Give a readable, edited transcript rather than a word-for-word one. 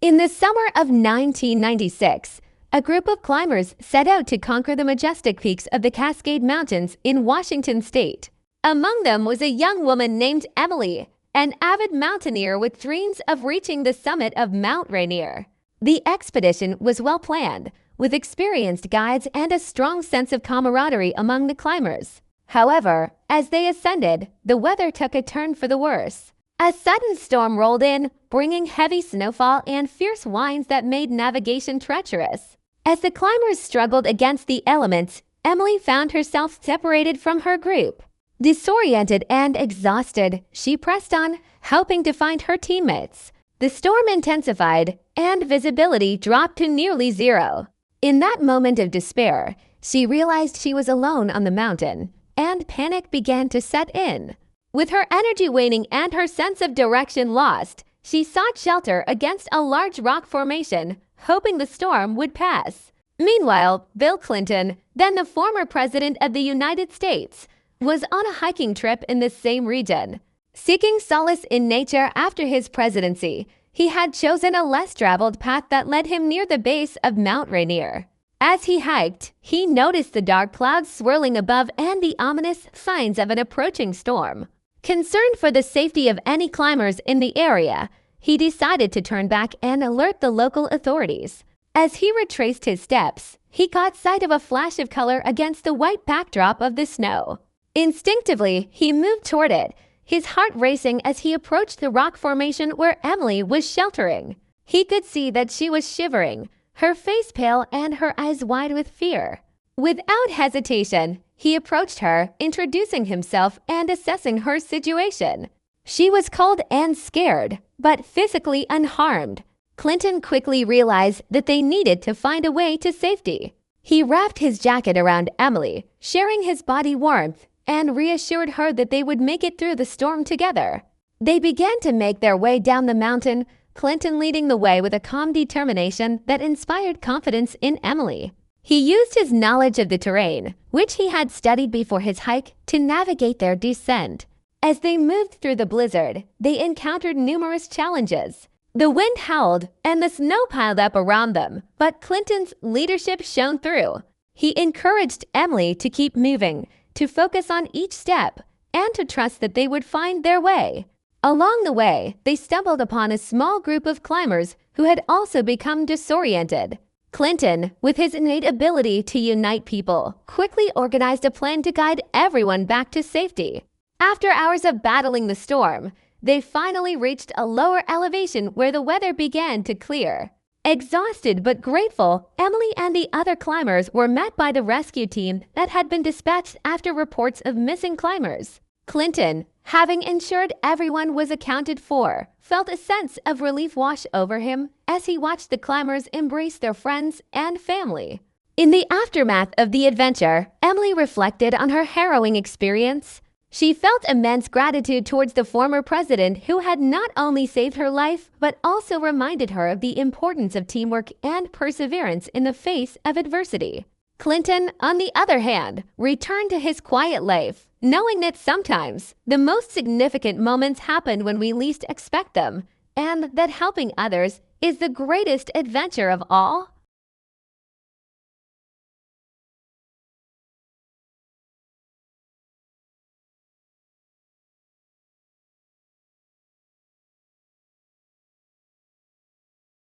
In the summer of 1996, a group of climbers set out to conquer the majestic peaks of the Cascade Mountains in Washington state. Among them was a young woman named Emily, an avid mountaineer with dreams of reaching the summit of Mount Rainier. The expedition was well planned, with experienced guides and a strong sense of camaraderie among the climbers. However, as they ascended, the weather took a turn for the worse. A sudden storm rolled in, bringing heavy snowfall and fierce winds that made navigation treacherous. As the climbers struggled against the elements, Emily found herself separated from her group. Disoriented and exhausted, she pressed on, hoping to find her teammates. The storm intensified, and visibility dropped to nearly zero. In that moment of despair, she realized she was alone on the mountain, and panic began to set in. With her energy waning and her sense of direction lost, she sought shelter against a large rock formation, hoping the storm would pass. Meanwhile, Bill Clinton, then the former president of the United States, was on a hiking trip in the same region. Seeking solace in nature after his presidency, he had chosen a less traveled path that led him near the base of Mount Rainier. As he hiked, he noticed the dark clouds swirling above and the ominous signs of an approaching storm. Concerned for the safety of any climbers in the area, he decided to turn back and alert the local authorities. As he retraced his steps, he caught sight of a flash of color against the white backdrop of the snow. Instinctively, he moved toward it, his heart racing as he approached the rock formation where Emily was sheltering. He could see that she was shivering, her face pale and her eyes wide with fear. Without hesitation, he approached her, introducing himself and assessing her situation. She was cold and scared, but physically unharmed. Clinton quickly realized that they needed to find a way to safety. He wrapped his jacket around Emily, sharing his body warmth, and reassured her that they would make it through the storm together. They began to make their way down the mountain, Clinton leading the way with a calm determination that inspired confidence in Emily. He used his knowledge of the terrain, which he had studied before his hike, to navigate their descent. As they moved through the blizzard, they encountered numerous challenges. The wind howled and the snow piled up around them, but Clinton's leadership shone through. He encouraged Emily to keep moving, to focus on each step, and to trust that they would find their way. Along the way, they stumbled upon a small group of climbers who had also become disoriented. Clinton, with his innate ability to unite people, quickly organized a plan to guide everyone back to safety. After hours of battling the storm, they finally reached a lower elevation where the weather began to clear. Exhausted but grateful, Emily and the other climbers were met by the rescue team that had been dispatched after reports of missing climbers. Clinton, having ensured everyone was accounted for, felt a sense of relief wash over him as he watched the climbers embrace their friends and family. In the aftermath of the adventure, Emily reflected on her harrowing experience. She felt immense gratitude towards the former president who had not only saved her life, but also reminded her of the importance of teamwork and perseverance in the face of adversity. Clinton, on the other hand, returned to his quiet life, knowing that sometimes the most significant moments happen when we least expect them, and that helping others is the greatest adventure of all.